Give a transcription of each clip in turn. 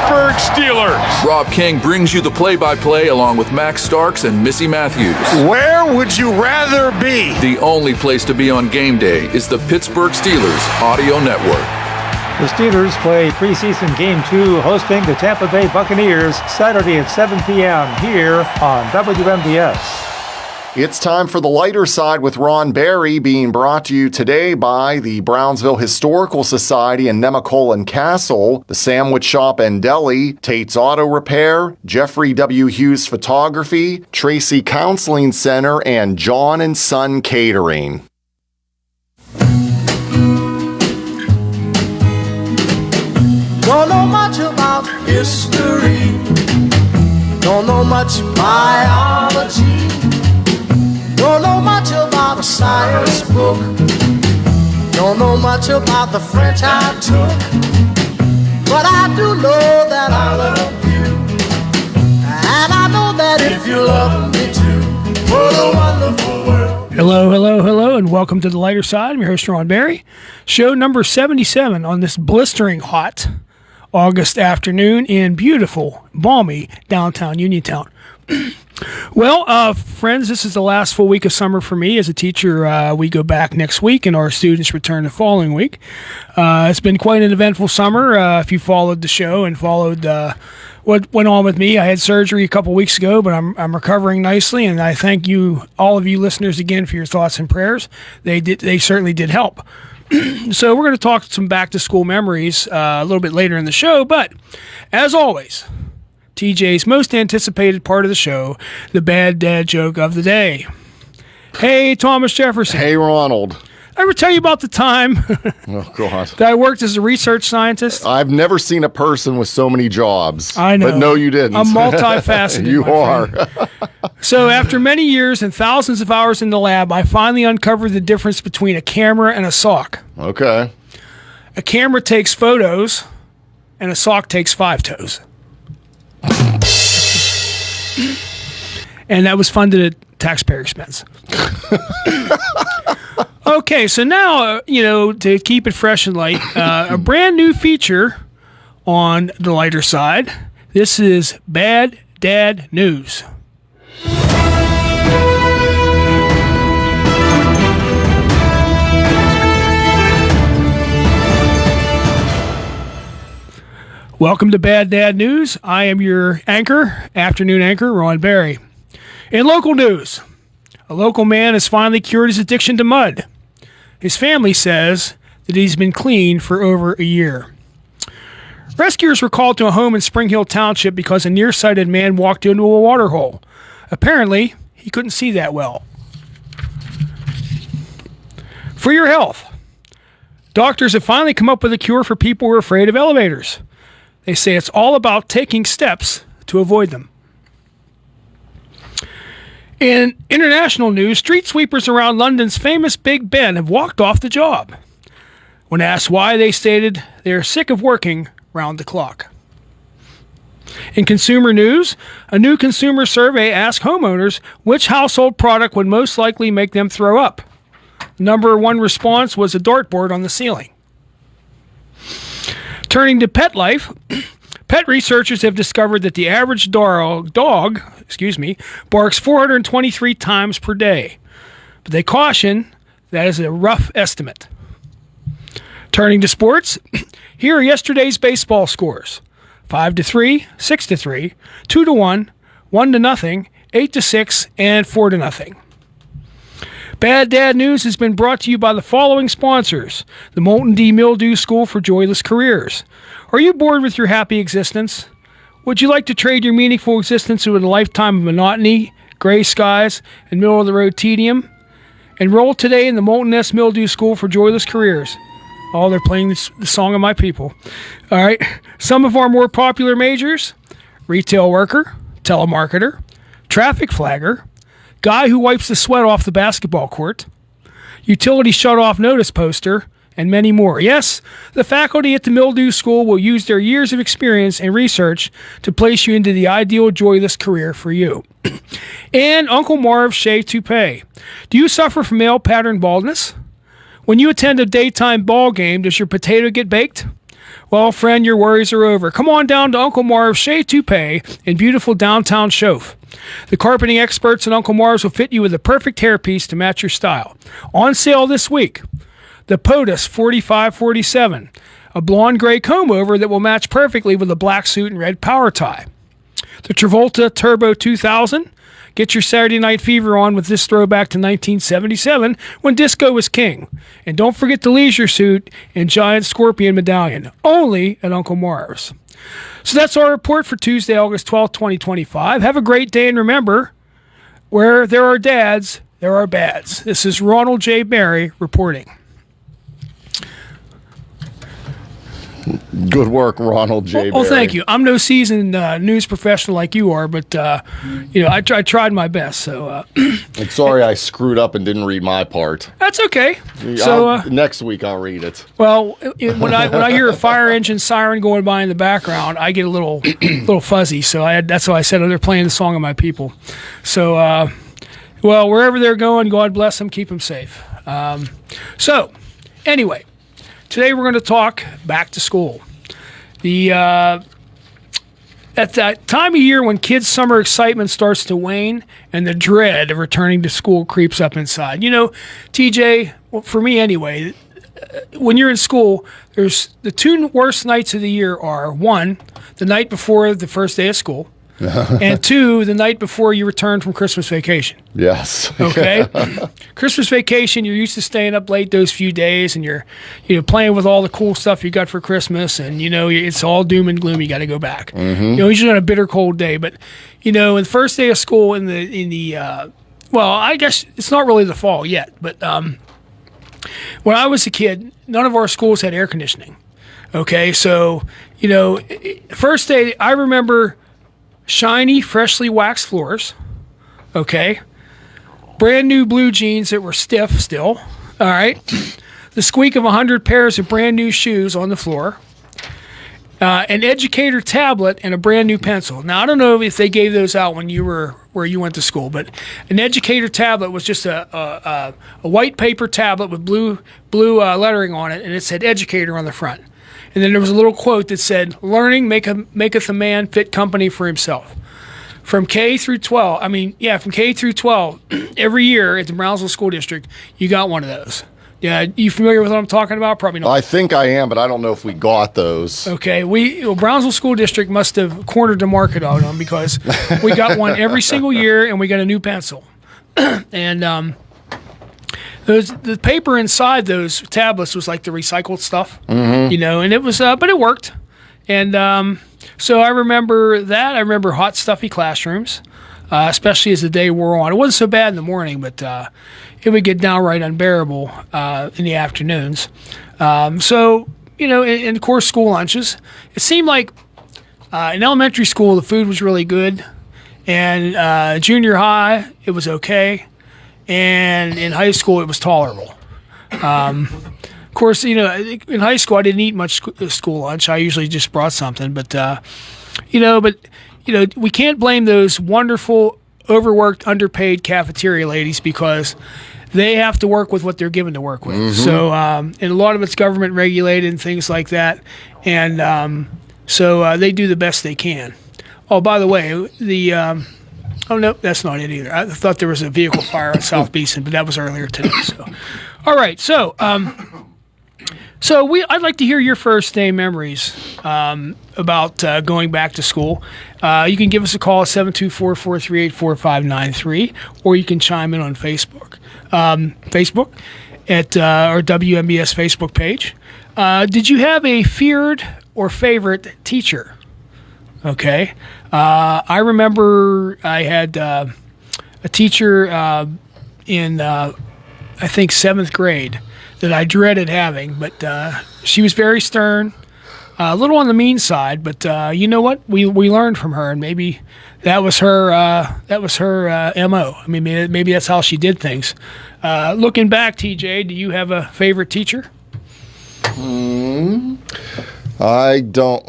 Pittsburgh Steelers. Rob King brings you the play-by-play along with Max Starks and Missy Matthews. Where would you rather be? The only place to be on game day is the Pittsburgh Steelers Audio Network. The Steelers play preseason Game 2 hosting the Tampa Bay Buccaneers Saturday at 7 p.m. here on WMBS. It's time for The Lighter Side with Ron Barry, being brought to you today by the Brownsville Historical Society and Nemacolin Castle, the Sandwich Shop and Deli, Tate's Auto Repair, Jeffrey W. Hughes Photography, Tracy Counseling Center, and John & Son Catering. Don't know much about history, don't know much biology, don't know much about a science book, don't know much about the French I took, but I do know that I love you, and I know that if you love me too, what a wonderful world. Hello, and welcome to The Lighter Side. I'm your host, Ron Barry. Show number 77 on this blistering hot August afternoon in beautiful, balmy downtown Uniontown. Well, friends, this is the last full week of summer for me. As a teacher, we go back next week, and our students return the following week. It's been quite an eventful summer. If you followed the show and followed what went on with me, I had surgery a couple weeks ago, but I'm recovering nicely, and I thank you, all of you listeners, again for your thoughts and prayers. They certainly did help. So we're going to talk some back-to-school memories a little bit later in the show, but as always, TJ's most anticipated part of the show, the bad dad joke of the day. Hey, Thomas Jefferson. Hey, Ronald. I ever tell you about the time Oh, God. that I worked as a research scientist? I've never seen a person with so many jobs. I know. But no, you didn't. I'm multifaceted. You are. So after many years and thousands of hours in the lab, I finally uncovered the difference between a camera and a sock. Okay. A camera takes photos, and a sock takes 5 toes. And that was funded at taxpayer expense. Okay, so now, to keep it fresh and light, a brand new feature on The Lighter Side. This is Bad Dad News. Welcome to Bad Dad News. I am your afternoon anchor, Ron Barry. In local news, a local man has finally cured his addiction to mud. His family says that he's been clean for over a year. Rescuers were called to a home in Spring Hill Township because a nearsighted man walked into a water hole. Apparently, he couldn't see that well. For your health, doctors have finally come up with a cure for people who are afraid of elevators. They say it's all about taking steps to avoid them. In international news, street sweepers around London's famous Big Ben have walked off the job. When asked why, they stated they are sick of working round the clock. In consumer news, a new consumer survey asked homeowners which household product would most likely make them throw up. Number one response was a dartboard on the ceiling. Turning to pet life, pet researchers have discovered that the average dog barks 423 times per day. But they caution that is a rough estimate. Turning to sports, here are yesterday's baseball scores. 5-3, 6-3, 2-1, 1-0, 8-6, and 4-0. Bad Dad News has been brought to you by the following sponsors: the Moulton D. Mildew School for Joyless Careers. Are you bored with your happy existence? Would you like to trade your meaningful existence with a lifetime of monotony, gray skies, and middle-of-the-road tedium? Enroll today in the Moulton S. Mildew School for Joyless Careers. Oh, they're playing the song of my people. All right. Some of our more popular majors: retail worker, telemarketer, traffic flagger, guy who wipes the sweat off the basketball court, utility shut-off notice poster, and many more. Yes, the faculty at the Mildew School will use their years of experience and research to place you into the ideal joyless career for you. And Uncle Marv Shave Toupee. Do you suffer from male pattern baldness? When you attend a daytime ball game, does your potato get baked? Well, friend, your worries are over. Come on down to Uncle Marv's Shea Toupee in beautiful downtown Shove. The carpeting experts at Uncle Marv's will fit you with the perfect hairpiece to match your style. On sale this week, the POTUS 4547, a blonde gray comb over that will match perfectly with a black suit and red power tie. The Travolta Turbo 2000. Get your Saturday Night Fever on with this throwback to 1977 when disco was king. And don't forget the leisure suit and giant scorpion medallion, only at Uncle Marv's. So that's our report for Tuesday, August 12th, 2025. Have a great day, and remember, where there are dads, there are bads. This is Ronald J. Berry reporting. Good work, Ronald J. Well, Berry. thank you. I'm no seasoned news professional like you are, but I tried my best. So I'm sorry I screwed up and didn't read my part. that's okay. So Next week I'll read it. well, when I hear a fire engine siren going by in the background, I get a little fuzzy. So that's why I said they're playing the song of my people. So well, wherever they're going, God bless them, keep them safe. So anyway. Today we're going to talk back to school. At that time of year when kids' summer excitement starts to wane and the dread of returning to school creeps up inside. You know, TJ, well, for me anyway, when you're in school, there's the two worst nights of the year are, one, the night before the first day of school, and two, the night before you return from Christmas vacation. Yes. Okay. Christmas vacation, you're used to staying up late those few days, and you're playing with all the cool stuff you got for Christmas, and it's all doom and gloom. You got to go back. Usually on a bitter cold day, but the first day of school well, I guess it's not really the fall yet, but when I was a kid, none of our schools had air conditioning. Okay, so first day I remember. Shiny, freshly waxed floors, okay? Brand new blue jeans that were stiff still, all right? The squeak of 100 pairs of brand new shoes on the floor, an educator tablet, and a brand new pencil. Now, I don't know if they gave those out when you were where you went to school, but an educator tablet was just a white paper tablet with blue lettering on it, and it said educator on the front. And then there was a little quote that said, "Learning maketh a man fit company for himself." From K through 12, from K through 12, every year at the Brownsville School District, you got one of those. Yeah, you familiar with what I'm talking about? Probably not. I think I am, but I don't know if we got those. Okay, Brownsville School District must have cornered the market on them because we got one every single year, and we got a new pencil. And the paper inside those tablets was like the recycled stuff, and it was, but it worked. And so I remember that. I remember hot, stuffy classrooms, especially as the day wore on. It wasn't so bad in the morning, but it would get downright unbearable in the afternoons. And of course, school lunches. It seemed like in elementary school, the food was really good. And junior high, it was okay. And in high school, it was tolerable. Of course, in high school, I didn't eat much school lunch. I usually just brought something. But we can't blame those wonderful, overworked, underpaid cafeteria ladies because they have to work with what they're given to work with. So, and a lot of it's government regulated and things like that. And so they do the best they can. Oh, by the way, oh, no, that's not it either. I thought there was a vehicle fire on South Beeson, but that was earlier today. So, all right. So, I'd like to hear your first day memories about going back to school. You can give us a call at 724-438-4593, or you can chime in on Facebook at our WMBS Facebook page. Did you have a feared or favorite teacher? Okay. I remember I had a teacher in, I think, 7th grade that I dreaded having, but she was very stern, a little on the mean side, but you know what? We learned from her, and maybe that was her MO. I mean, maybe that's how she did things. Looking back, TJ, do you have a favorite teacher? I don't,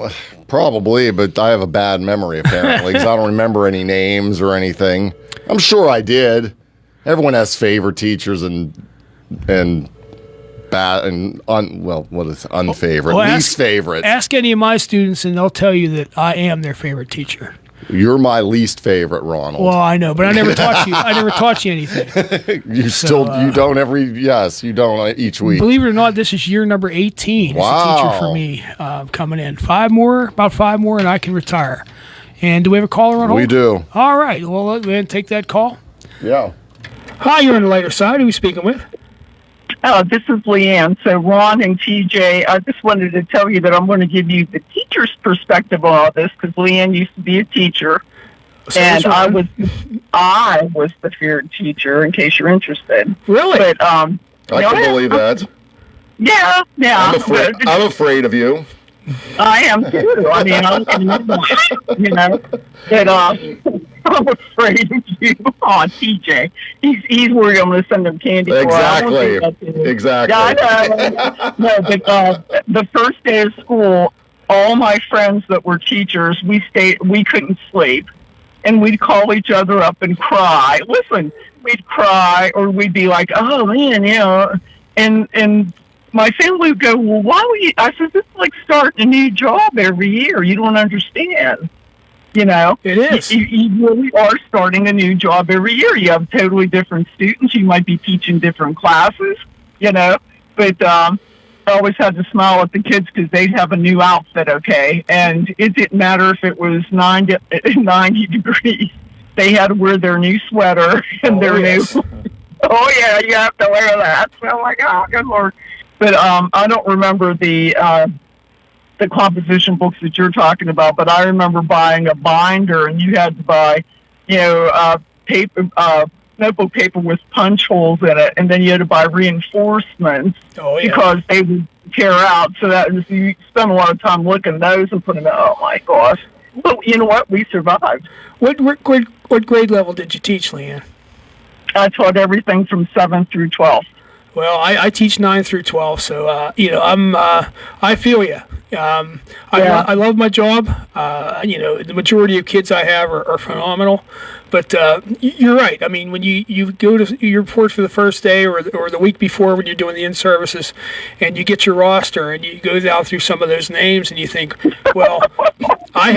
probably, but I have a bad memory apparently because I don't remember any names or anything. I'm sure I did. Everyone has favorite teachers and bad and what is unfavorite? Well, Least favorite. Ask any of my students, and they'll tell you that I am their favorite teacher. You're my least favorite, Ronald. Well, I know, but I never taught you. I never taught you anything. you don't each week. Believe it or not, this is year number 18 as a teacher for me coming in. About five more, and I can retire. And do we have a caller on hold? We do. All right. Well, let's go ahead and take that call. Yeah. Hi, you're on the lighter side. Who are we speaking with? This is Leanne. So, Ron and TJ, I just wanted to tell you that I'm going to give you the teacher's perspective on all this because Leanne used to be a teacher, and I was the feared teacher. In case you're interested, Really? But I can believe that. Yeah. I'm afraid of you. I am too. I mean, I'm but I'm afraid of you. Oh, TJ, he's worried I'm going to send him candy. Exactly. Yeah, I know. No, but the first day of school, all my friends that were teachers, we couldn't sleep, and we'd call each other up and cry. Listen, we'd cry, or we'd be like, "Oh man, and my family would go, well, why would you? I said, this is like starting a new job every year. You don't understand. It is. You really are starting a new job every year. You have totally different students. You might be teaching different classes, But I always had to smile at the kids because they'd have a new outfit, okay? And it didn't matter if it was 90 degrees. They had to wear their new sweater and new... Oh, yeah, you have to wear that. So I'm like, oh, good Lord. But I don't remember the composition books that you're talking about, but I remember buying a binder, and you had to buy, paper, notebook paper with punch holes in it, and then you had to buy reinforcements because they would tear out. So that you spend a lot of time looking at those and putting, oh my gosh. But you know what? We survived. What grade level did you teach, Leanne? I taught everything from 7th through 12th. Well, I teach 9 through 12, so I feel you. I love my job. The majority of kids I have are phenomenal, but you're right. I mean, when you go to your report for the first day or the week before when you're doing the in-services, and you get your roster and you go down through some of those names and you think, well, I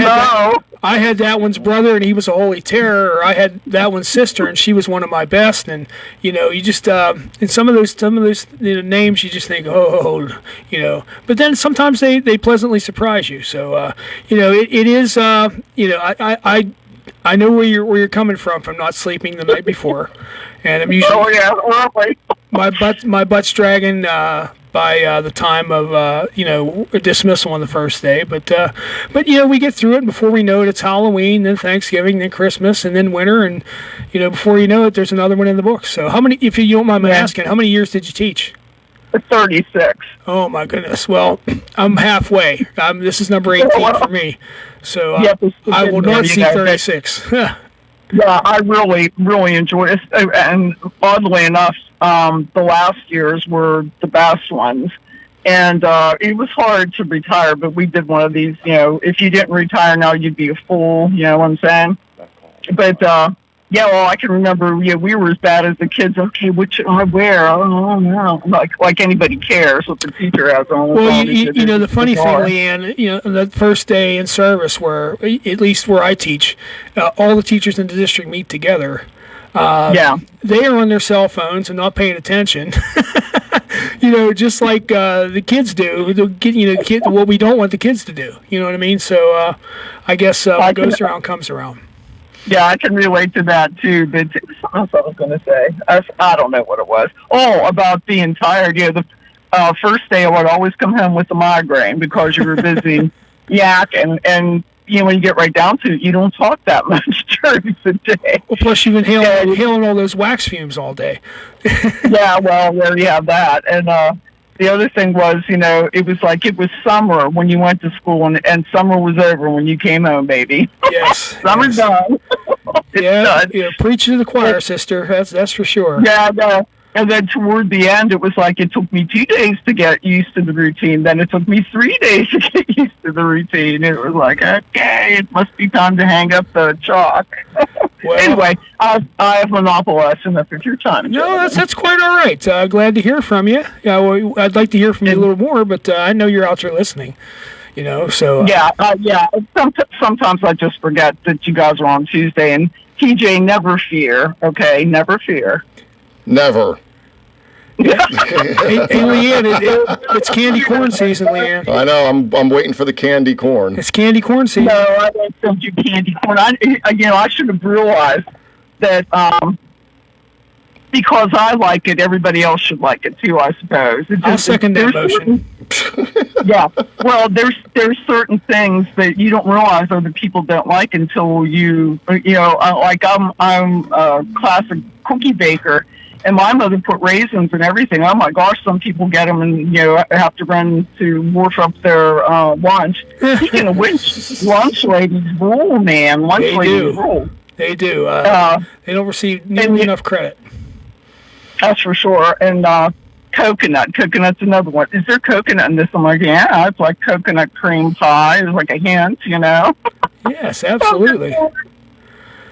had that one's brother and he was a holy terror, or I had that one's sister and she was one of my best, and you just in some of those names you just think, but then sometimes they pleasantly surprise you. So it is I know where you're coming from not sleeping the night before, and I'm usually my butt's dragging by the time of dismissal on the first day, but we get through it, and before we know it, it's Halloween, then Thanksgiving, then Christmas, and then winter, and before you know it, there's another one in the books. So how many, if you don't mind me asking, how many years did you teach? 36. Oh my goodness. Well, I'm halfway. This is number 18 for me. So I will not see 36. Yeah, I really, really enjoyed it. And oddly enough, the last years were the best ones. And it was hard to retire, but we did one of these, if you didn't retire now, you'd be a fool, you know what I'm saying? But, I can remember, we were as bad as the kids. Okay, what should I wear? Oh, no. Like anybody cares what the teacher has on. Well, the funny thing, Leanne, the first day in service where, at least where I teach, all the teachers in the district meet together. They are on their cell phones and not paying attention. Just like the kids do. What we don't want the kids to do. You know what I mean? So I guess what goes around comes around. Yeah, I can relate to that too. But I was going to say, I don't know what it was. Oh, about being tired. The first day I would always come home with a migraine because you were busy yakking, and when you get right down to it, you don't talk that much during the day. Well, plus you've been inhaling all those wax fumes all day. There you have that. And the other thing was, it was like it was summer when you went to school, and summer was over when you came home, baby. Yes. Summer's done. Done. Preaching to the choir, sister. That's for sure. Yeah. And then toward the end, it was like it took me 2 days to get used to the routine. Then it took me 3 days to get used to the routine. It was like, okay, it must be time to hang up the chalk. Well, anyway, I have monopolized enough of your time. No, that's quite all right. Glad to hear from you. Yeah, well, I'd like to hear from you a little more, but I know you're out there listening. So yeah. Sometimes I just forget that you guys are on Tuesday. And TJ, never fear. Okay, never fear. Never. Hey, Leanne, it's candy corn season, Leanne. I know. I'm waiting for the candy corn. It's candy corn season. No, I don't send you candy corn. I should have realized that because I like it, everybody else should like it too, I suppose. I'll second that motion. Yeah. Well, there's certain things that you don't realize other people don't like until like I'm a classic cookie baker. And my mother put raisins and everything. Oh my gosh, some people get them and have to run to wharf up their lunch. Speaking of which, lunch ladies rule, man. Lunch ladies rule. They do. They don't receive nearly enough credit. That's for sure. And coconut. Coconut's another one. Is there coconut in this? I'm like, yeah, it's like coconut cream pie. It's like a hint, Yes, absolutely.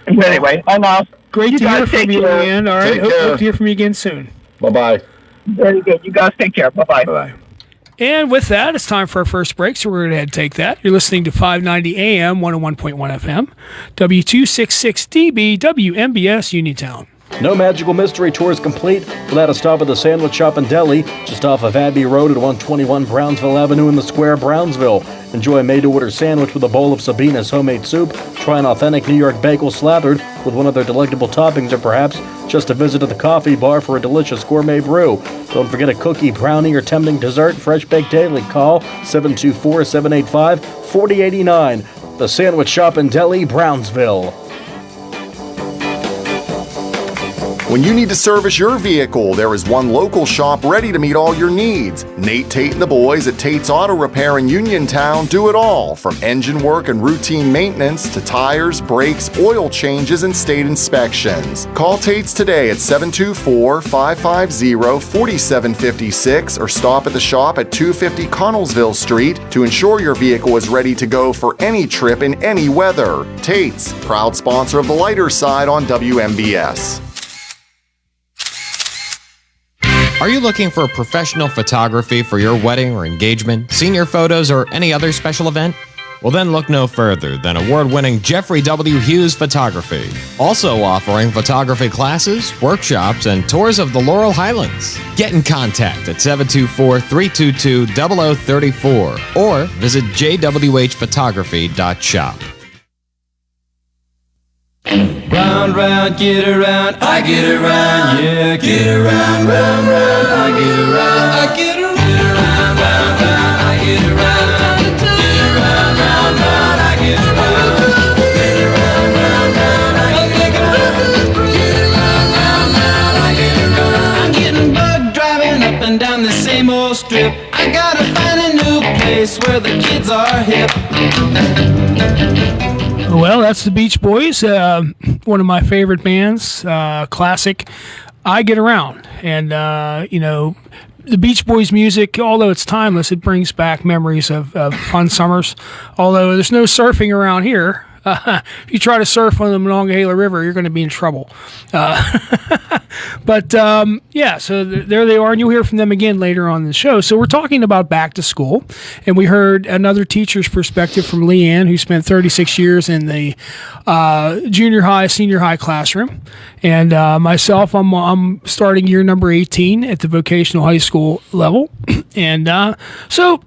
But anyway, I know. Great to hear from you, Leanne. All right, hope to hear from you again soon. Bye-bye. Very good. You guys take care. Bye-bye. Bye-bye. And with that, it's time for our first break, so we're going to head and take that. You're listening to 590 AM, 101.1 FM, W266DB, WMBS, Uniontown. No Magical Mystery Tour is complete without a stop at the Sandwich Shop and Deli, just off of Abbey Road at 121 Brownsville Avenue in the Square, Brownsville. Enjoy a made-to-order sandwich with a bowl of Sabina's homemade soup. Try an authentic New York bagel slathered with one of their delectable toppings, or perhaps just a visit to the coffee bar for a delicious gourmet brew. Don't forget a cookie, brownie, or tempting dessert. Fresh Baked Daily. Call 724-785-4089. The Sandwich Shop and Deli, Brownsville. When you need to service your vehicle, there is one local shop ready to meet all your needs. Nate Tate and the boys at Tate's Auto Repair in Uniontown do it all, from engine work and routine maintenance to tires, brakes, oil changes, and state inspections. Call Tate's today at 724-550-4756 or stop at the shop at 250 Connellsville Street to ensure your vehicle is ready to go for any trip in any weather. Tate's, proud sponsor of the lighter side on WMBS. Are you looking for professional photography for your wedding or engagement, senior photos, or any other special event? Well, then look no further than award-winning Jeffrey W. Hughes Photography. Also offering photography classes, workshops, and tours of the Laurel Highlands. Get in contact at 724-322-0034 or visit jwhphotography.shop. Round, round, get around, I get around, yeah, get around, round, round, I get around, I get around, round, round, I get around, get around, round, round, I get around, get around, round, round, I get around, get around, round, round, I get around. I'm getting bug driving up and down the same old strip. I gotta find a new place where the kids are hip. Well, that's the Beach Boys, one of my favorite bands, classic, I Get Around. And, the Beach Boys music, although it's timeless, it brings back memories of fun summers. Although there's no surfing around here. If you try to surf on the Monongahela River, you're going to be in trouble. But so there they are, and you'll hear from them again later on in the show. So we're talking about back to school, and we heard another teacher's perspective from Leanne, who spent 36 years in the junior high, senior high classroom. And myself, I'm starting year number 18 at the vocational high school level. And so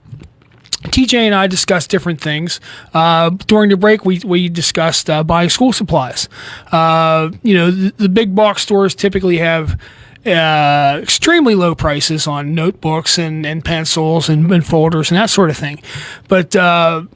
TJ and I discussed different things. During the break, we discussed buying school supplies. The big box stores typically have extremely low prices on notebooks and pencils and folders and that sort of thing. But you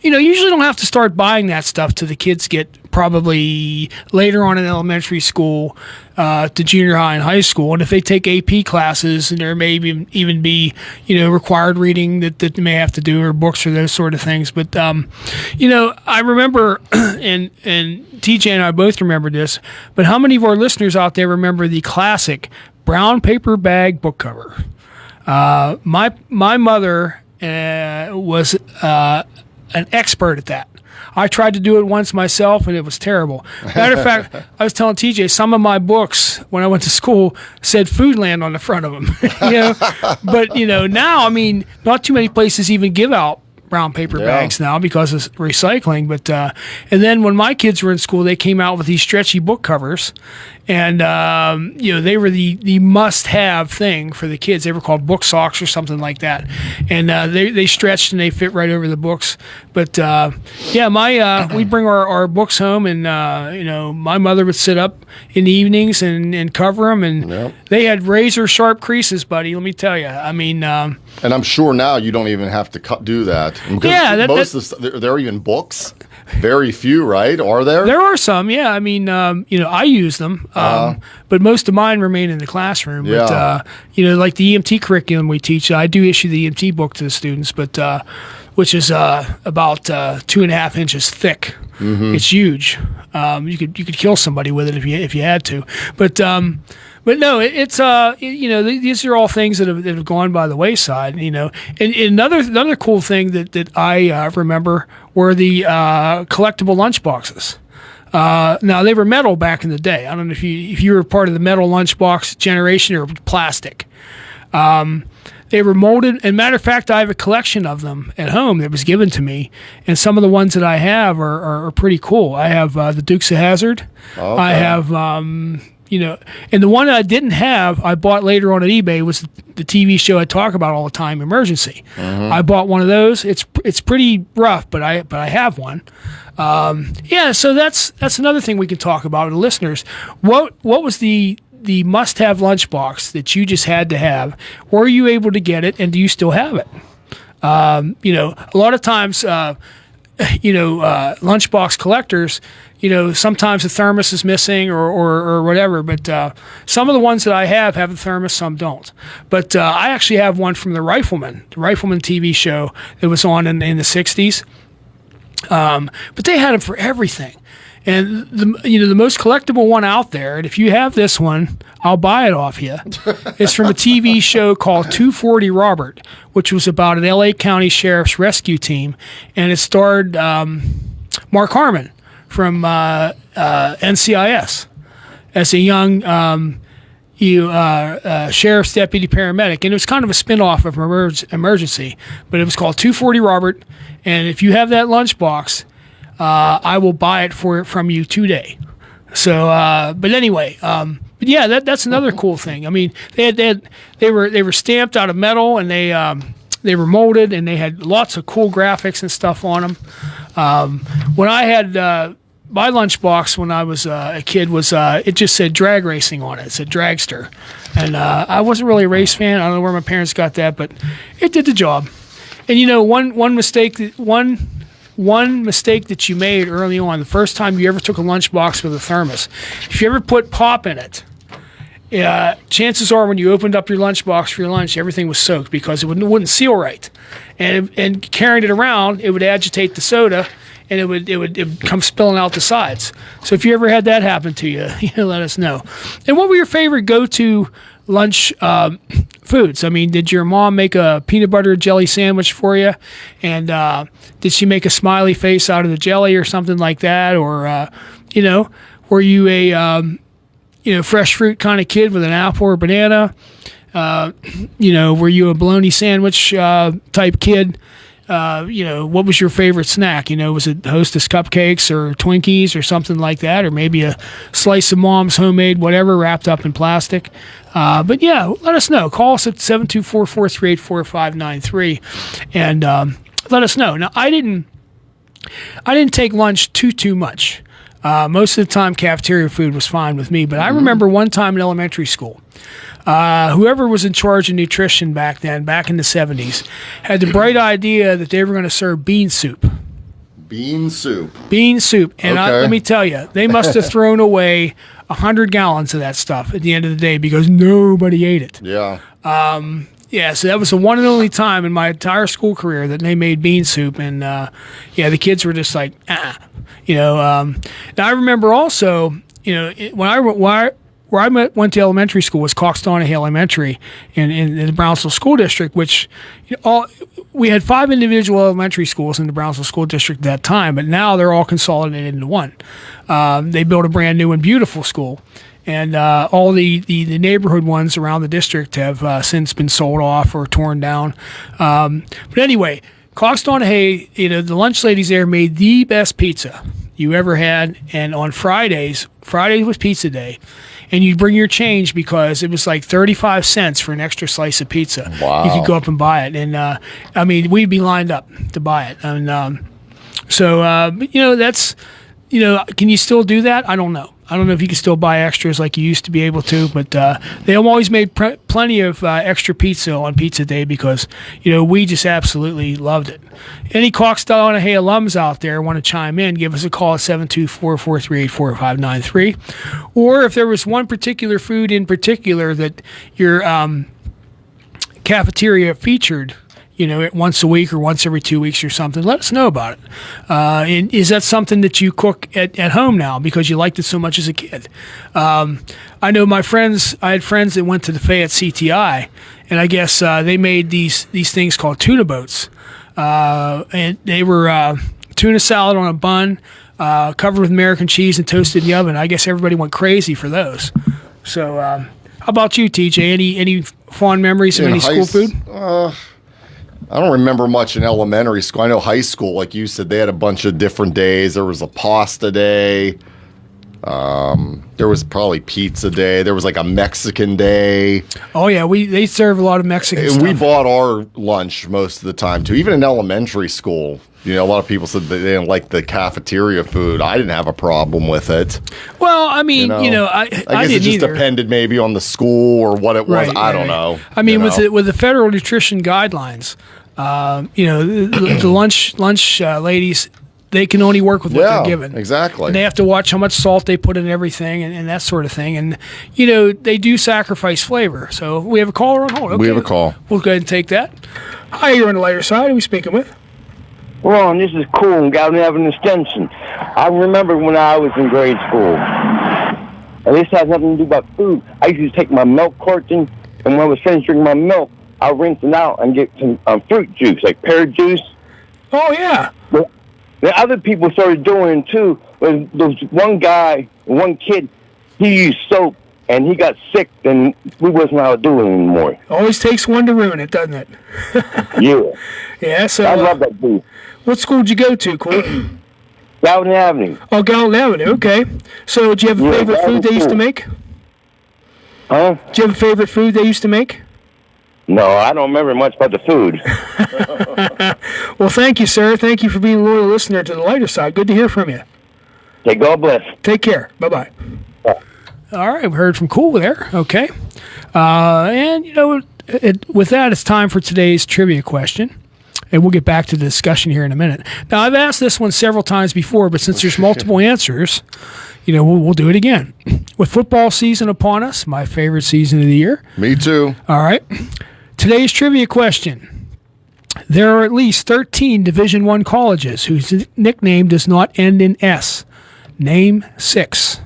usually don't have to start buying that stuff till the kids get probably later on in elementary school to junior high and high school. And if they take AP classes, and there may even be, required reading that they may have to do, or books or those sort of things. But, I remember, and TJ and I both remember this, but how many of our listeners out there remember the classic brown paper bag book cover? My mother was an expert at that. I tried to do it once myself, and it was terrible. Matter of fact, I was telling TJ, some of my books when I went to school said Foodland on the front of them. But now, I mean, not too many places even give out brown paper bags now because of recycling. But and then when my kids were in school, they came out with these stretchy book covers, and they were the must-have thing for the kids. They were called book socks or something like that, and they stretched and they fit right over the books. But we'd bring our books home, and my mother would sit up in the evenings and cover them, and they had razor sharp creases, buddy. Let me tell you. I mean, and I'm sure now you don't even have to do that. There are even books. Very few, right? Are there? There are some, yeah. I mean, I use them, but most of mine remain in the classroom. Yeah. But, like the EMT curriculum we teach, I do issue the EMT book to the students, but which is about 2.5 inches thick. Mm-hmm. It's huge. You could kill somebody with it if you had to, but no, it's these are all things that have gone by the wayside. And another cool thing that I remember were the collectible lunch boxes. Now they were metal back in the day. I don't know if you were part of the metal lunchbox generation or plastic. They were molded, and matter of fact, I have a collection of them at home that was given to me, and some of the ones that I have are pretty cool. I have the Dukes of Hazzard. Okay. I have, and the one that I didn't have, I bought later on at eBay, was the TV show I talk about all the time, Emergency. Mm-hmm. I bought one of those. It's pretty rough, but I have one. So that's another thing we can talk about with the listeners. What was the must-have lunchbox that you just had to have? Were you able to get it, and do you still have it? A lot of times, lunchbox collectors, sometimes the thermos is missing or whatever, but some of the ones that I have a thermos, some don't. But I actually have one from the Rifleman TV show that was on in the 60s. But they had them for everything. And the most collectible one out there, and if you have this one, I'll buy it off you. It's from a TV show called 240 Robert, which was about an L.A. County Sheriff's rescue team, and it starred Mark Harmon from NCIS as a young sheriff's deputy paramedic, and it was kind of a spin-off of Emergency, but it was called 240 Robert. And if you have that lunchbox, I will buy it from you today. So, but anyway, but yeah, that's another cool thing. I mean, they were stamped out of metal, and they were molded, and they had lots of cool graphics and stuff on them. When I had my lunchbox when I was a kid was it just said drag racing on it. It said Dragster, and I wasn't really a race fan. I don't know where my parents got that, but it did the job. And one mistake that you made early on, the first time you ever took a lunchbox with a thermos, if you ever put pop in it, chances are when you opened up your lunchbox for your lunch, everything was soaked because it wouldn't seal right, and carrying it around, it would agitate the soda, and it would come spilling out the sides. So if you ever had that happen to you, let us know. And what were your favorite go-to lunch foods? I mean, did your mom make a peanut butter jelly sandwich for you? And did she make a smiley face out of the jelly or something like that? Or, were you a fresh fruit kind of kid with an apple or banana? Were you a bologna sandwich type kid? What was your favorite snack? Was it Hostess cupcakes or Twinkies or something like that? Or maybe a slice of mom's homemade whatever wrapped up in plastic? But yeah, let us know. Call us at 724-438-4593 and let us know. Now, I didn't take lunch too much. Most of the time, cafeteria food was fine with me. But I remember one time in elementary school, whoever was in charge of nutrition back in the 70s, had the bright idea that they were going to serve bean soup. Bean soup. And let me tell you, they must have thrown away 100 gallons of that stuff at the end of the day because nobody ate it. Yeah. So that was the one and only time in my entire school career that they made bean soup. And, the kids were just like, Now, I remember also, when where I went to elementary school was Cox-Donahay Elementary in the Brownsville School District, which we had 5 individual elementary schools in the Brownsville School District at that time, but now they're all consolidated into one. They built a brand new and beautiful school. And all the neighborhood ones around the district have since been sold off or torn down. But anyway, Cox-Donahay, the lunch ladies there made the best pizza you ever had. And on Friday was pizza day. And you'd bring your change because it was like 35 cents for an extra slice of pizza. Wow. You could go up and buy it. And, we'd be lined up to buy it. And that's, can you still do that? I don't know. I don't know if you can still buy extras like you used to be able to, but they always made plenty of extra pizza on Pizza Day because, we just absolutely loved it. Any Cox-Donahay alums out there want to chime in, give us a call at 724-438-4593. Or if there was one particular food in particular that your cafeteria featured, once a week or once every 2 weeks or something, let us know about it. And is that something that you cook at home now because you liked it so much as a kid? I know I had friends that went to the Fayette CTI, and I guess they made these things called tuna boats. And they were tuna salad on a bun, covered with American cheese and toasted in the oven. I guess everybody went crazy for those. So how about you, TJ? Any fond memories of any school food? I don't remember much in elementary school. I know high school, like you said, they had a bunch of different days. There was a pasta day. There was probably pizza day. There was like a Mexican day. Oh yeah, they serve a lot of Mexican stuff. We bought our lunch most of the time too. Even in elementary school, a lot of people said they didn't like the cafeteria food. I didn't have a problem with it. Well, I mean, I guess it just depended maybe on the school or what it was. I don't know. I mean, with the federal nutrition guidelines, the lunch ladies, they can only work with what they're given. Exactly. And they have to watch how much salt they put in everything and that sort of thing. And, they do sacrifice flavor. So we have a caller on hold. Okay. We have a call. We'll go ahead and take that. Hi, you're on the lighter side. Who are we speaking with? Ron, this is cool in Galvin Avenue Extension. I remember when I was in grade school. At least it has nothing to do about food. I used to take my milk carton, and when I was finished drinking my milk, I'd rinse it out and get some fruit juice, like pear juice. Oh, yeah. But the other people started doing it, too. There was one kid, he used soap, and he got sick, and we wasn't allowed to do it anymore. Always takes one to ruin it, doesn't it? Yeah. Yeah, so... I love that dude. What school did you go to, Cool? Galvin Avenue. Oh, Galvin Avenue, okay. So, do you have a favorite food they used to make? Huh? Do you have a favorite food they used to make? No, I don't remember much about the food. Well, thank you, sir. Thank you for being a loyal listener to the lighter side. Good to hear from you. Okay, God bless. Take care. Bye-bye. Bye. All right, we heard from Cool there. Okay. And, with that, it's time for today's trivia question. And we'll get back to the discussion here in a minute. Now, I've asked this one several times before, but since there's multiple answers, we'll do it again. With football season upon us, my favorite season of the year. Me too. All right. Today's trivia question. There are at least 13 Division I colleges whose nickname does not end in S. Name 6.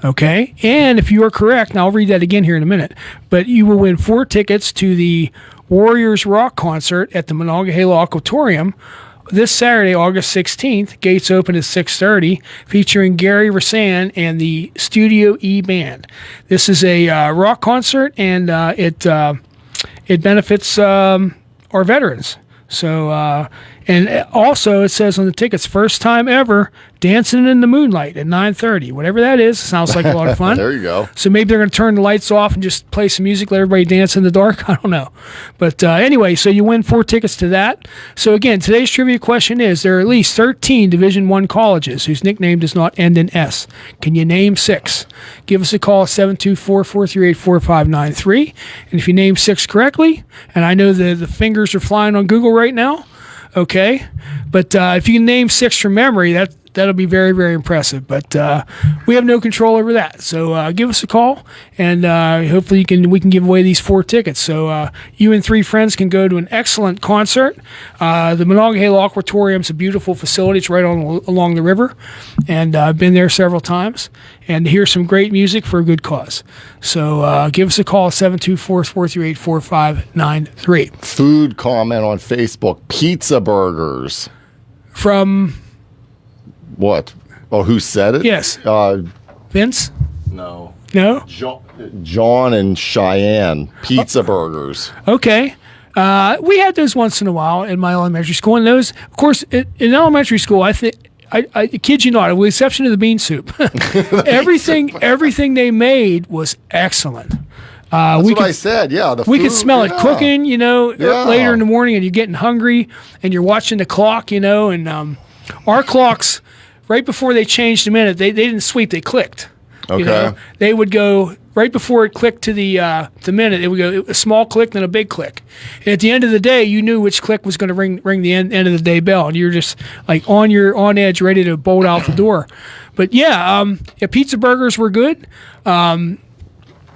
Okay? And if you are correct, and I'll read that again here in a minute, but you will win 4 tickets to the Warriors Rock Concert at the Monongahela Auditorium this Saturday, August 16th. Gates open at 6:30, featuring Gary Rasan and the Studio E Band. This is a rock concert, and it benefits our veterans. So, and also it says on the tickets, first time ever, Dancing in the Moonlight at 9:30. Whatever that is, sounds like a lot of fun. There you go. So maybe they're going to turn the lights off and just play some music, let everybody dance in the dark. I don't know. But anyway, so you win 4 tickets to that. So again, today's trivia question is, there are at least 13 Division I colleges whose nickname does not end in S. Can you name 6? Give us a call at 724-438-4593. And if you name 6 correctly, and I know the fingers are flying on Google right now, okay, but if you can name 6 from memory, that'll be very, very impressive. But we have no control over that. So give us a call, and hopefully we can give away these 4 tickets. So you and 3 friends can go to an excellent concert. The Monongahela Aquatorium's a beautiful facility. It's right along the river, and I've been there several times. And to hear some great music for a good cause. So give us a call, 724-438-4593. Food comment on Facebook. Pizza burgers. From? What? Oh, who said it? Yes. Vince? No. No? John and Cheyenne. Pizza burgers. Okay. We had those once in a while in my elementary school. And those, of course, in elementary school, I think, I kid you not, with the exception of the bean soup, everything they made was excellent. That's what I said. Yeah, we could smell it cooking. Later in the morning, and you're getting hungry, and you're watching the clock. And our clocks, right before they changed the minute, they didn't sweep; they clicked. Okay. They would go right before it clicked to the minute. It would go a small click, then a big click. And at the end of the day, you knew which click was going to ring the end of the day bell, and you're just like on edge, ready to bolt out the door. But pizza burgers were good. A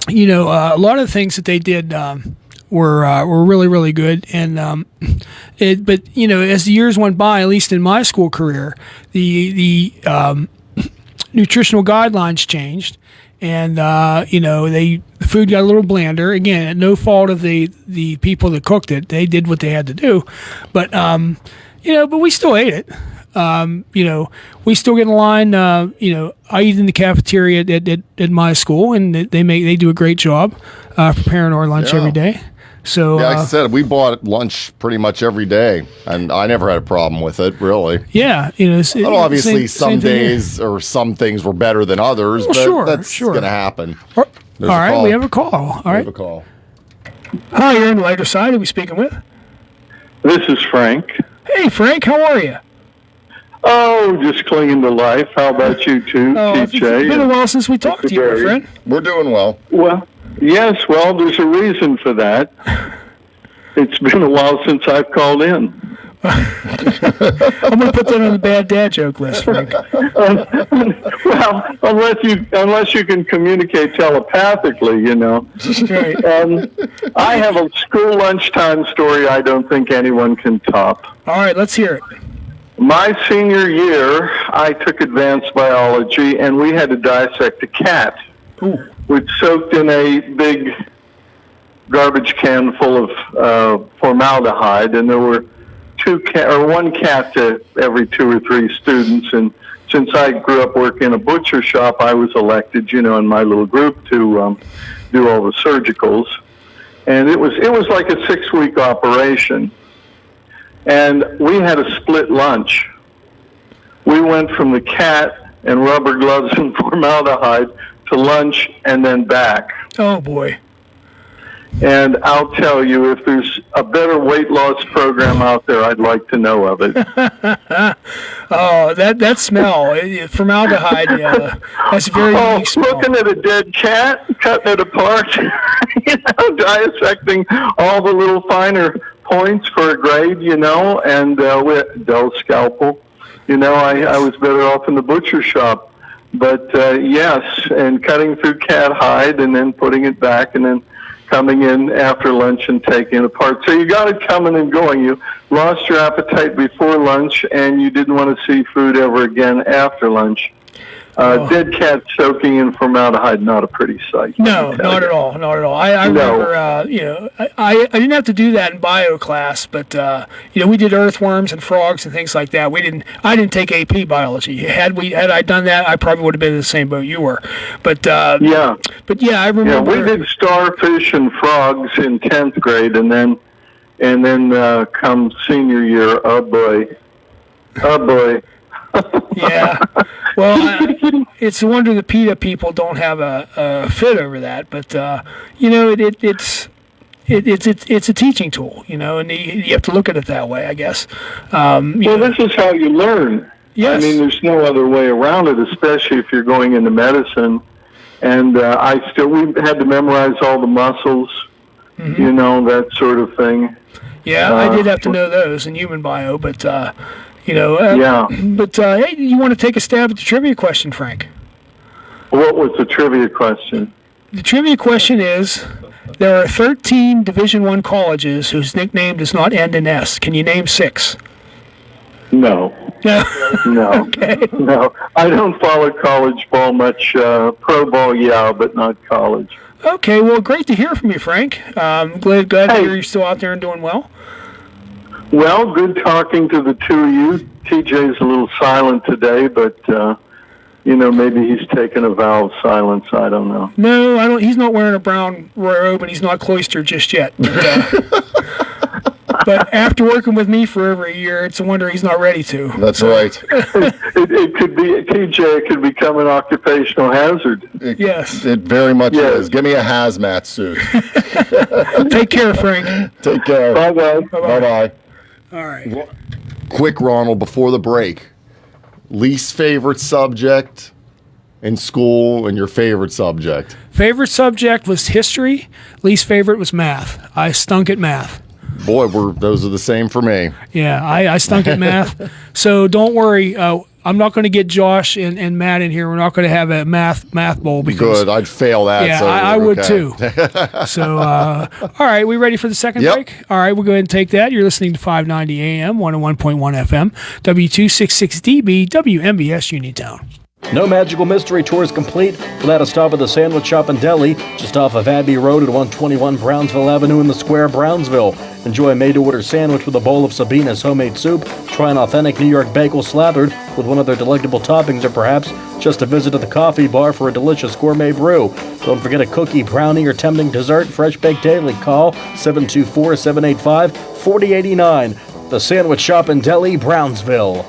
lot of the things that they did were really, really good. And but as the years went by, at least in my school career, the nutritional guidelines changed, and the food got a little blander. Again, at no fault of the people that cooked it; they did what they had to do. But but we still ate it. We still get in line. I eat in the cafeteria at my school, and they do a great job preparing our lunch every day. So like I said, we bought lunch pretty much every day, and I never had a problem with it, really. Yeah, obviously some days or some things were better than others, but that's going to happen. All right, we have a call. All right, we have a call. Hi, you're on the lighter side. Who are we speaking with? This is Frank. Hey, Frank, how are you? Oh, just clinging to life. How about you too, TJ? It's been a while since we talked to you, my friend. We're doing well. Well, yes, there's a reason for that. It's been a while since I've called in. I'm going to put that on the bad dad joke list, Frank. Unless you can communicate telepathically, Right. I have a school lunchtime story I don't think anyone can top. All right, let's hear it. My senior year, I took advanced biology, and we had to dissect a cat, which soaked in a big garbage can full of formaldehyde, and there were one cat to every 2 or 3 students. And since I grew up working in a butcher shop, I was elected, in my little group to do all the surgicals, and it was like a 6-week operation. And we had a split lunch. We went from the cat and rubber gloves and formaldehyde to lunch and then back. Oh, boy. And I'll tell you, if there's a better weight loss program out there, I'd like to know of it. Oh, that smell, formaldehyde, that's very unique smell. Looking at a dead cat, cutting it apart, dissecting all the little finer points for a grade, and with dull scalpel. I was better off in the butcher shop. But yes, and cutting through cat hide and then putting it back and then coming in after lunch and taking it apart. So you got it coming and going. You lost your appetite before lunch, and you didn't want to see food ever again after lunch. Dead cat soaking in formaldehyde, not a pretty sight. No, not at all. Not at all. I remember, I didn't have to do that in bio class, but, we did earthworms and frogs and things like that. I didn't take AP biology. Had I done that, I probably would have been in the same boat you were. But, I remember. Yeah, we did starfish and frogs in 10th grade, and then come senior year, oh boy. Yeah, well, it's a wonder the PETA people don't have a fit over that. But it's a teaching tool, and you have to look at it that way, I guess. This is how you learn. Yes. I mean, there's no other way around it, especially if you're going into medicine. And we had to memorize all the muscles, that sort of thing. Yeah, I did have to know those in human bio, but. Yeah. But hey, you want to take a stab at the trivia question, Frank? What was the trivia question? The trivia question is, there are 13 Division I colleges whose nickname does not end in S. Can you name 6? No. No. No. Okay. No. I don't follow college ball much. Pro ball, yeah, but not college. Okay, well, great to hear from you, Frank. Glad to hear you're still out there and doing well. Well, good talking to the two of you. TJ's a little silent today, but, maybe he's taken a vow of silence. I don't know. No, I don't. He's not wearing a brown robe, and he's not cloistered just yet. But after working with me for over a year, it's a wonder he's not ready to. That's right. It could be, TJ, it could become an occupational hazard. Yes. It very much is. Give me a hazmat suit. Take care, Frank. Take care. Bye-bye. Bye-bye. All right. Quick, Ronald, before the break. Least favorite subject in school and your favorite subject? Favorite subject was history. Least favorite was math. I stunk at math. Boy, those are the same for me. Yeah, I stunk at math. So don't worry. I'm not going to get Josh and Matt in here. We're not going to have a math bowl. Because, good. I'd fail that. Yeah, so I would too. So, all right. We ready for the second break? All right. We'll go ahead and take that. You're listening to 590 AM, 101.1 FM, W266DB, WMBS Uniontown. No Magical Mystery Tour is complete without a stop at the Sandwich Shop and Deli, just off of Abbey Road at 121 Brownsville Avenue in the Square, Brownsville. Enjoy a made-to-order sandwich with a bowl of Sabina's homemade soup. Try an authentic New York bagel slathered with one of their delectable toppings, or perhaps just a visit to the coffee bar for a delicious gourmet brew. Don't forget a cookie, brownie, or tempting dessert. Fresh baked daily. Call 724-785-4089. The Sandwich Shop and Deli, Brownsville.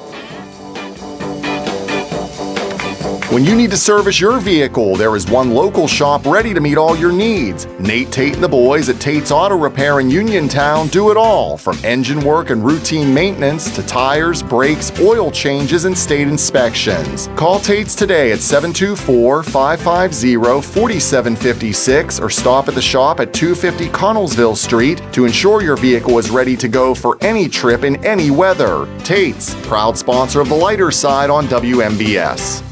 When you need to service your vehicle, there is one local shop ready to meet all your needs. Nate Tate and the boys at Tate's Auto Repair in Uniontown do it all, from engine work and routine maintenance to tires, brakes, oil changes, and state inspections. Call Tate's today at 724-550-4756 or stop at the shop at 250 Connellsville Street to ensure your vehicle is ready to go for any trip in any weather. Tate's, proud sponsor of the lighter side on WMBS.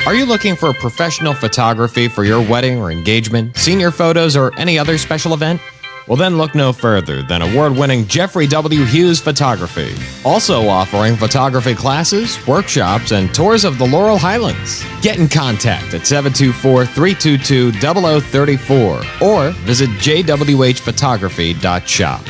Are you looking for professional photography for your wedding or engagement, senior photos, or any other special event? Well, then look no further than award-winning Jeffrey W. Hughes Photography. Also offering photography classes, workshops, and tours of the Laurel Highlands. Get in contact at 724-322-0034 or visit jwhphotography.shop.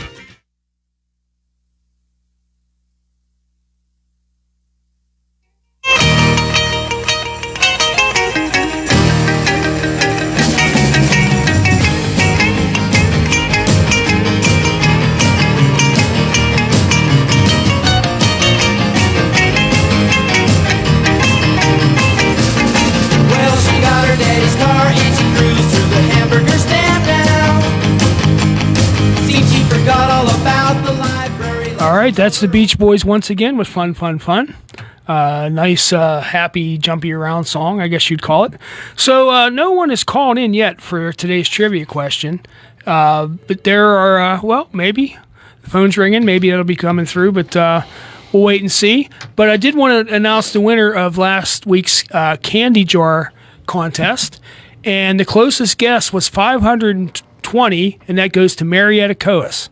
All right, that's the Beach Boys once again with Fun, Fun, Fun. Nice, happy, jumpy around song, I guess you'd call it. So no one has called in yet for today's trivia question. But there are, maybe. The phone's ringing. Maybe it'll be coming through, but we'll wait and see. But I did want to announce the winner of last week's candy jar contest. And the closest guess was 520, and that goes to Marietta Coas.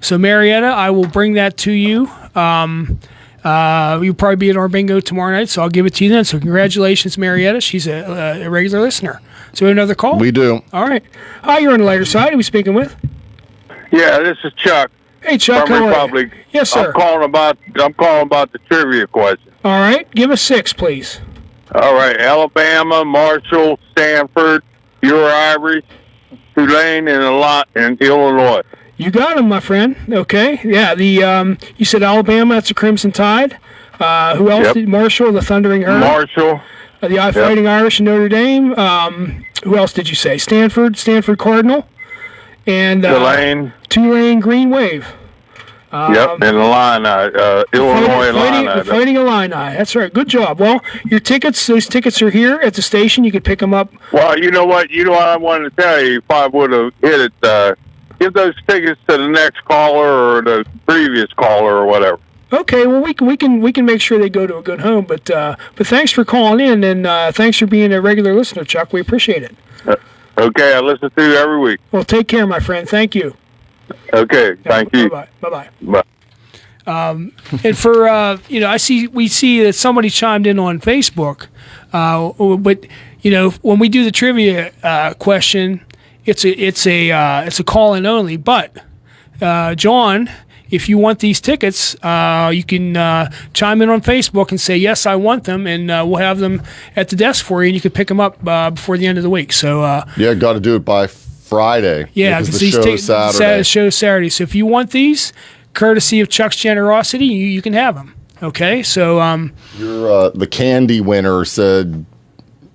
So, Marietta, I will bring that to you. You'll probably be at our bingo tomorrow night, so I'll give it to you then. So, congratulations, Marietta. She's a regular listener. So, another call? We do. All right. Hi, you're on the lighter side. Who are we speaking with? Yeah, this is Chuck. Hey, Chuck. From Republic. Yes, sir. I'm calling about the trivia question. All right. Give us 6, please. All right. Alabama, Marshall, Stanford, Irish, Tulane, and Illinois. You got him, my friend. Okay. Yeah, you said Alabama, that's the Crimson Tide. Who else? Yep. Marshall, the Thundering Herd. Marshall. The Fighting Irish and Notre Dame. Who else did you say? Stanford Cardinal. And Tulane Green Wave. And Illinois, Illini. The Fighting Illini. That's right. Good job. Well, those tickets are here at the station. You could pick them up. Well, you know what? I wanted to tell you, if I would have hit it give those tickets to the next caller or the previous caller or whatever. Okay, well we can make sure they go to a good home. But thanks for calling in, and thanks for being a regular listener, Chuck. We appreciate it. Okay, I listen to you every week. Well, take care, my friend. Thank you. Okay, thank you. Bye-bye. Bye. And for we see that somebody chimed in on Facebook, but when we do the trivia question, it's a call in only. But John, if you want these tickets, you can chime in on Facebook and say yes, I want them, and we'll have them at the desk for you, and you can pick them up before the end of the week. So got to do it by Friday. Yeah, because because the show's Saturday. Show's Saturday. So if you want these, courtesy of Chuck's generosity, you can have them. Okay, so the candy winner said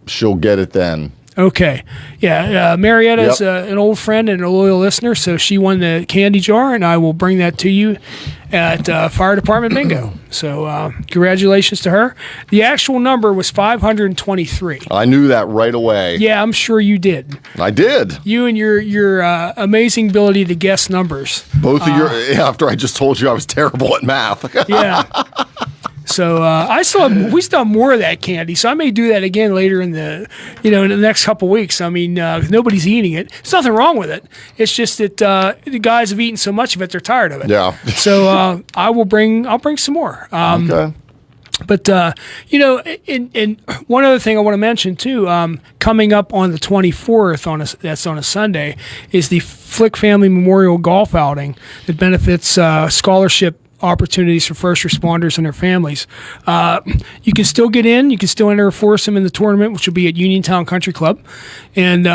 she'll get it then. Okay, yeah, Marietta is an old friend and a loyal listener, so she won the candy jar, and I will bring that to you at Fire Department Bingo. So congratulations to her. The actual number was 523. I knew that right away. Yeah, I'm sure you did. I did. You and your amazing ability to guess numbers. Both of after I just told you I was terrible at math. Yeah. So we still have more of that candy. So I may do that again later in the next couple weeks. I mean, nobody's eating it. There's nothing wrong with it. It's just that the guys have eaten so much of it, they're tired of it. Yeah. So I'll bring some more. Okay. But and one other thing I want to mention too, coming up on the 24th that's on a Sunday, is the Flick Family Memorial Golf Outing that benefits scholarship opportunities for first responders and their families. You can still get in. You can still enter a foursome in the tournament, which will be at Uniontown Country Club. And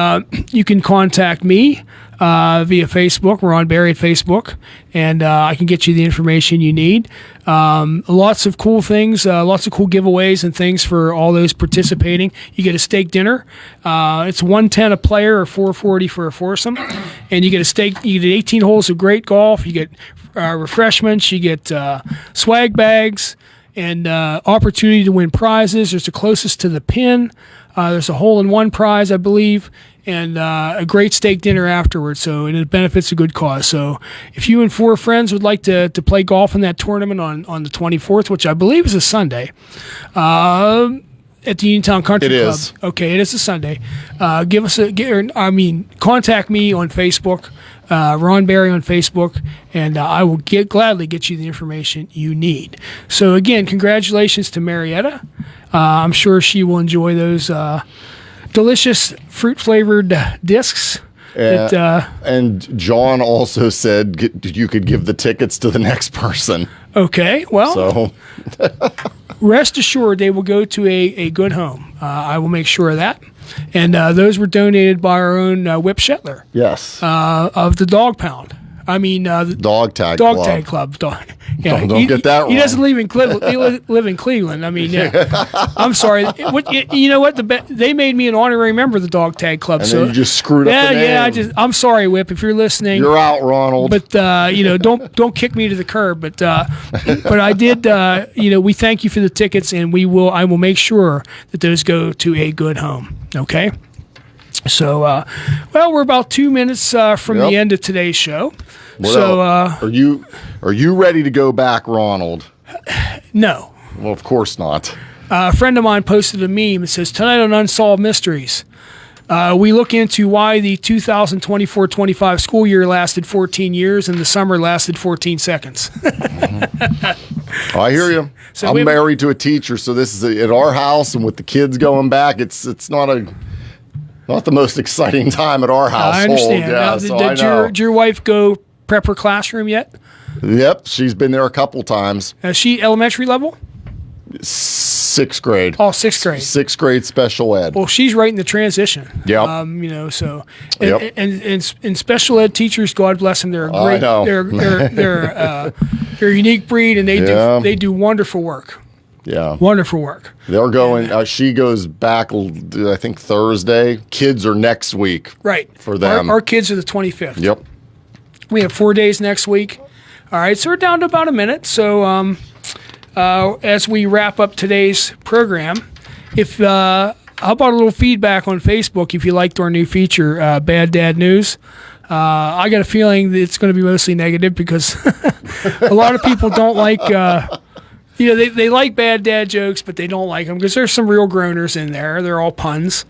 you can contact me via Facebook. We're on Barry at Facebook. And I can get you the information you need. Lots of cool things, lots of cool giveaways and things for all those participating. You get a steak dinner. It's $110 a player or $440 for a foursome. And you get a steak. You get 18 holes of great golf. You get refreshments. You get swag bags and opportunity to win prizes. There's the closest to the pin. There's a hole-in-one prize, I believe, and a great steak dinner afterwards. So, and it benefits a good cause. So, if you and four friends would like to play golf in that tournament on the 24th, which I believe is a Sunday, at the Uniontown Country Club. Is. Okay, it is a Sunday. Contact me on Facebook, Ron Barry on Facebook, and I will gladly get you the information you need. So again, congratulations to Marietta. I'm sure she will enjoy those delicious fruit-flavored discs. And John also said you could give the tickets to the next person. Okay, well, so rest assured they will go to a good home. I will make sure of that. And those were donated by our own Whip Shetler. Yes. Of the Dog Pound. The Dog Tag Club. Yeah, don't get that wrong. He doesn't live in Cleveland. He live in Cleveland. I mean, yeah. I'm sorry. You know what? They made me an honorary member of the Dog Tag Club. And so then you just screwed up the name. Yeah. I'm sorry, Whip, if you're listening. You're out, Ronald. But don't kick me to the curb. But I did. We thank you for the tickets, and I will make sure that those go to a good home. Okay. So, we're about 2 minutes from the end of today's show. Are you ready to go back, Ronald? No. Well, of course not. A friend of mine posted a meme that says, "Tonight on Unsolved Mysteries, we look into why the 2024-25 school year lasted 14 years and the summer lasted 14 seconds." I hear you. So I'm married to a teacher, so this is at our house, and with the kids going back, it's not the most exciting time at our household. I understand. Yeah, Did your wife go prep her classroom yet? Yep, she's been there a couple times. Is she elementary level? 6th grade. Oh, 6th grade. 6th grade special ed. Well, she's right in the transition. Yep. And special ed teachers, God bless them, they're a great. They're a unique breed, and they do wonderful work. Yeah. Wonderful work. They're going, she goes back, I think, Thursday. Kids are next week. Right. For them. Our kids are the 25th. Yep. We have 4 days next week. All right, so we're down to about a minute. So as we wrap up today's program, how about a little feedback on Facebook if you liked our new feature, Bad Dad News? I got a feeling that it's going to be mostly negative because a lot of people don't like, they like bad dad jokes, but they don't like them because there's some real groaners in there. They're all puns.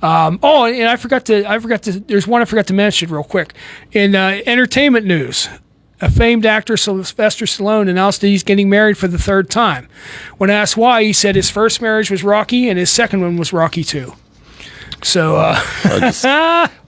And I forgot to, there's one I forgot to mention real quick. In entertainment news, a famed actor, Sylvester Stallone, announced that he's getting married for the third time. When asked why, he said his first marriage was Rocky and his second one was Rocky 2. So,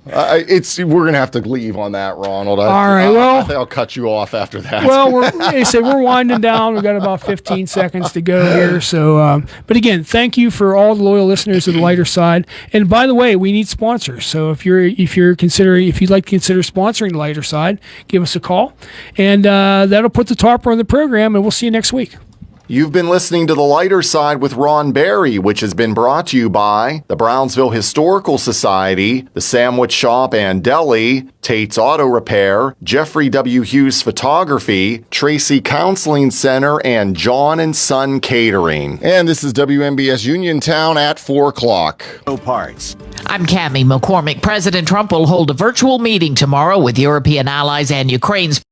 we're gonna have to leave on that, Ronald. All right. Well, I think I'll cut you off after that. Well, we're winding down. We've got about 15 seconds to go here. So, but again, thank you for all the loyal listeners of the Lighter Side. And by the way, we need sponsors. So if you'd like to consider sponsoring the Lighter Side, give us a call, and that'll put the topper on the program. And we'll see you next week. You've been listening to The Lighter Side with Ron Barry, which has been brought to you by the Brownsville Historical Society, the Sandwich Shop and Deli, Tate's Auto Repair, Jeffrey W. Hughes Photography, Tracy Counseling Center, and John & Son Catering. And this is WMBS Uniontown at 4 o'clock. No parts. I'm Cammie McCormick. President Trump will hold a virtual meeting tomorrow with European allies and Ukraine's